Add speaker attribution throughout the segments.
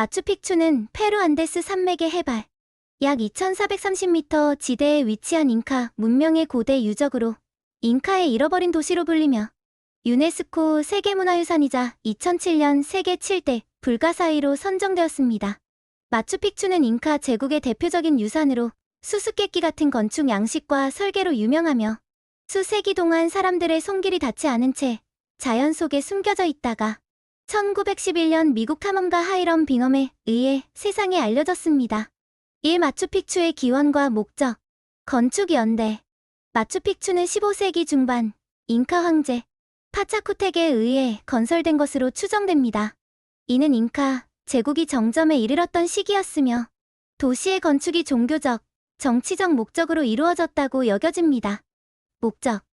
Speaker 1: 마추픽추는 페루 안데스 산맥의 해발 약 2430m 지대에 위치한 잉카 문명의 고대 유적으로 잉카의 잃어버린 도시로 불리며 유네스코 세계문화유산이자 2007년 세계 7대 불가사의로 선정되었습니다. 마추픽추는 잉카 제국의 대표적인 유산으로 수수께끼 같은 건축 양식과 설계로 유명하며 수세기 동안 사람들의 손길이 닿지 않은 채 자연 속에 숨겨져 있다가 1911년 미국 탐험가 하이럼 빙엄에 의해 세상에 알려졌습니다. 1. 마추픽추의 기원과 목적. 건축 연대. 마추픽추는 15세기 중반 잉카 황제 파차쿠텍에 의해 건설된 것으로 추정됩니다. 이는 잉카 제국이 정점에 이르렀던 시기였으며 도시의 건축이 종교적, 정치적 목적으로 이루어졌다고 여겨집니다. 목적.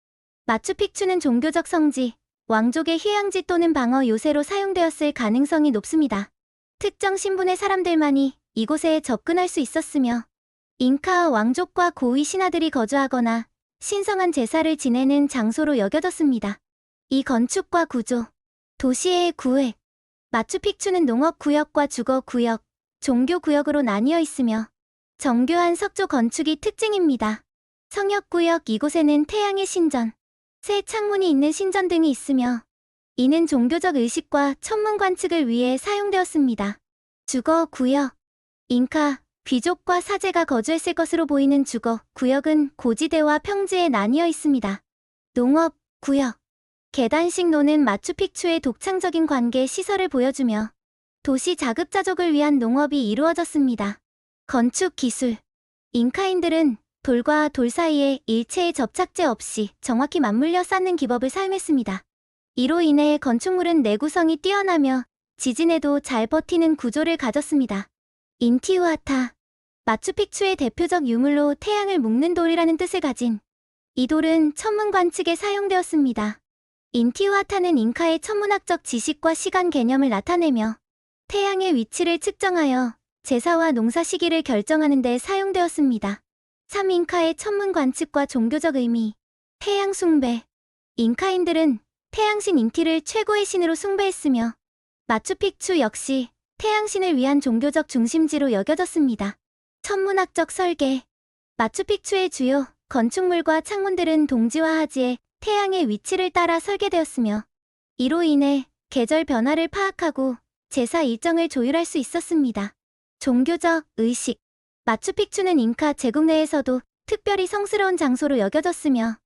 Speaker 1: 마추픽추는 종교적 성지, 왕족의 휴양지 또는 방어 요새로 사용되었을 가능성이 높습니다. 특정 신분의 사람들만이 이곳에 접근할 수 있었으며 잉카 왕족과 고위 신하들이 거주하거나 신성한 제사를 지내는 장소로 여겨졌습니다. 이 건축과 구조. 도시의 구획. 마추픽추는 농업구역과 주거구역, 종교구역으로 나뉘어 있으며 정교한 석조 건축이 특징입니다. 성역구역. 이곳에는 태양의 신전, 새 창문이 있는 신전 등이 있으며 이는 종교적 의식과 천문 관측을 위해 사용되었습니다. 주거구역. 잉카, 귀족과 사제가 거주했을 것으로 보이는 주거구역은 고지대와 평지에 나뉘어 있습니다. 농업구역. 계단식 노는 마추픽추의 독창적인 관계 시설을 보여주며 도시 자급자족을 위한 농업이 이루어졌습니다. 건축 기술. 잉카인들은 돌과 돌 사이에 일체의 접착제 없이 정확히 맞물려 쌓는 기법을 사용했습니다. 이로 인해 건축물은 내구성이 뛰어나며 지진에도 잘 버티는 구조를 가졌습니다. 인티후아타. 마추픽추의 대표적 유물로 태양을 묶는 돌이라는 뜻을 가진 이 돌은 천문 관측에 사용되었습니다. 인티후아타는 잉카의 천문학적 지식과 시간 개념을 나타내며 태양의 위치를 측정하여 제사와 농사 시기를 결정하는 데 사용되었습니다. 3. 잉카의 천문 관측과 종교적 의미. 태양 숭배. 잉카인들은 태양신 인티를 최고의 신으로 숭배했으며 마추픽추 역시 태양신을 위한 종교적 중심지로 여겨졌습니다. 천문학적 설계. 마추픽추의 주요 건축물과 창문들은 동지와 하지에 태양의 위치를 따라 설계되었으며 이로 인해 계절 변화를 파악하고 제사 일정을 조율할 수 있었습니다. 종교적 의식. 마추픽추는 잉카 제국 내에서도 특별히 성스러운 장소로 여겨졌으며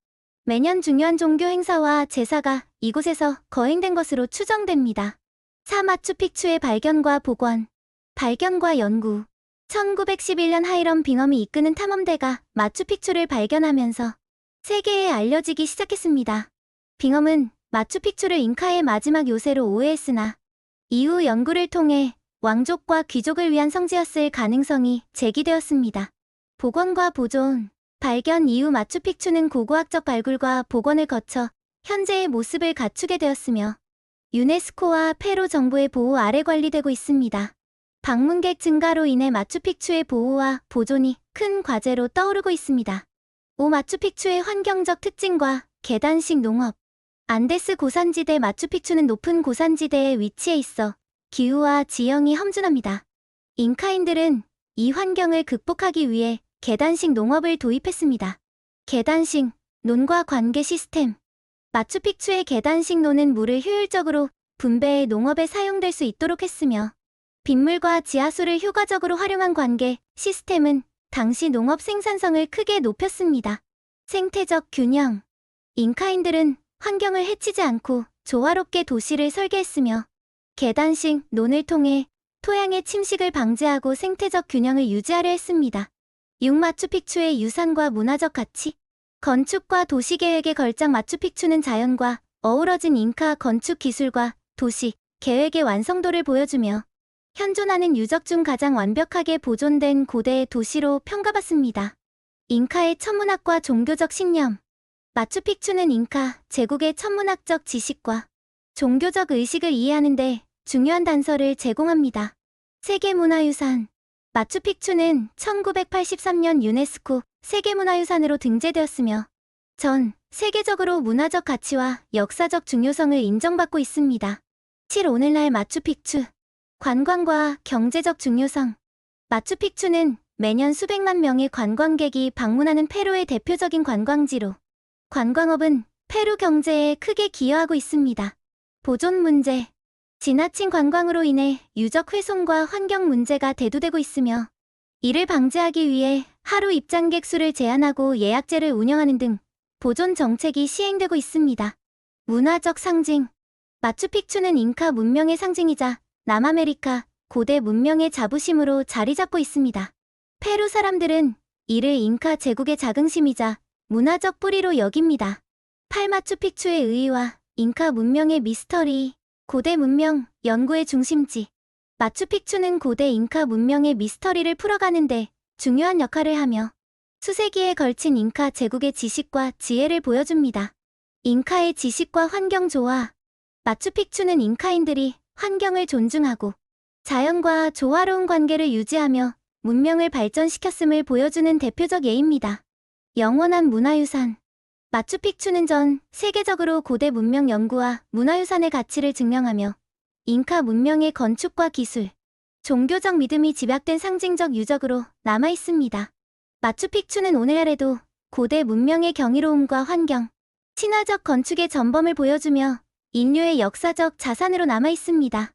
Speaker 1: 매년 중요한 종교 행사와 제사가 이곳에서 거행된 것으로 추정됩니다. 4. 마추픽추의 발견과 복원. 발견과 연구. 1911년 하이럼 빙엄이 이끄는 탐험대가 마추픽추를 발견하면서 세계에 알려지기 시작했습니다. 빙엄은 마추픽추를 잉카의 마지막 요새로 오해했으나 이후 연구를 통해 왕족과 귀족을 위한 성지였을 가능성이 제기되었습니다. 복원과 보존. 발견 이후 마추픽추는 고고학적 발굴과 복원을 거쳐 현재의 모습을 갖추게 되었으며 유네스코와 페루 정부의 보호 아래 관리되고 있습니다. 방문객 증가로 인해 마추픽추의 보호와 보존이 큰 과제로 떠오르고 있습니다. 5. 마추픽추의 환경적 특징과 계단식 농업. 안데스 고산지대. 마추픽추는 높은 고산지대에 위치해 있어 기후와 지형이 험준합니다. 잉카인들은 이 환경을 극복하기 위해 계단식 농업을 도입했습니다. 계단식 논과 관계 시스템. 마추픽추의 계단식 논은 물을 효율적으로 분배해 농업에 사용될 수 있도록 했으며 빗물과 지하수를 효과적으로 활용한 관계 시스템은 당시 농업 생산성을 크게 높였습니다. 생태적 균형. 잉카인들은 환경을 해치지 않고 조화롭게 도시를 설계했으며 계단식 논을 통해 토양의 침식을 방지하고 생태적 균형을 유지하려 했습니다. 6. 마추픽추의 유산과 문화적 가치. 건축과 도시계획의 걸작. 마추픽추는 자연과 어우러진 잉카 건축 기술과 도시 계획의 완성도를 보여주며 현존하는 유적 중 가장 완벽하게 보존된 고대 도시로 평가받습니다. 잉카의 천문학과 종교적 신념. 마추픽추는 잉카 제국의 천문학적 지식과 종교적 의식을 이해하는 데 중요한 단서를 제공합니다. 세계문화유산. 마추픽추는 1983년 유네스코 세계문화유산으로 등재되었으며 전 세계적으로 문화적 가치와 역사적 중요성을 인정받고 있습니다. 7. 오늘날 마추픽추. 관광과 경제적 중요성. 마추픽추는 매년 수백만 명의 관광객이 방문하는 페루의 대표적인 관광지로 관광업은 페루 경제에 크게 기여하고 있습니다. 보존 문제. 지나친 관광으로 인해 유적 훼손과 환경 문제가 대두되고 있으며 이를 방지하기 위해 하루 입장객 수를 제한하고 예약제를 운영하는 등 보존 정책이 시행되고 있습니다. 문화적 상징. 마추픽추는 잉카 문명의 상징이자 남아메리카 고대 문명의 자부심으로 자리 잡고 있습니다. 페루 사람들은 이를 잉카 제국의 자긍심이자 문화적 뿌리로 여깁니다. 팔마추픽추의 의의와 잉카 문명의 미스터리. 고대 문명 연구의 중심지. 마추픽추는 고대 잉카 문명의 미스터리를 풀어가는데 중요한 역할을 하며 수세기에 걸친 잉카 제국의 지식과 지혜를 보여줍니다. 잉카의 지식과 환경 조화. 마추픽추는 잉카인들이 환경을 존중하고 자연과 조화로운 관계를 유지하며 문명을 발전시켰음을 보여주는 대표적 예입니다. 영원한 문화유산. 마추픽추는 전 세계적으로 고대 문명 연구와 문화유산의 가치를 증명하며 잉카 문명의 건축과 기술, 종교적 믿음이 집약된 상징적 유적으로 남아있습니다. 마추픽추는 오늘날에도 고대 문명의 경이로움과 환경, 친화적 건축의 전범을 보여주며 인류의 역사적 자산으로 남아있습니다.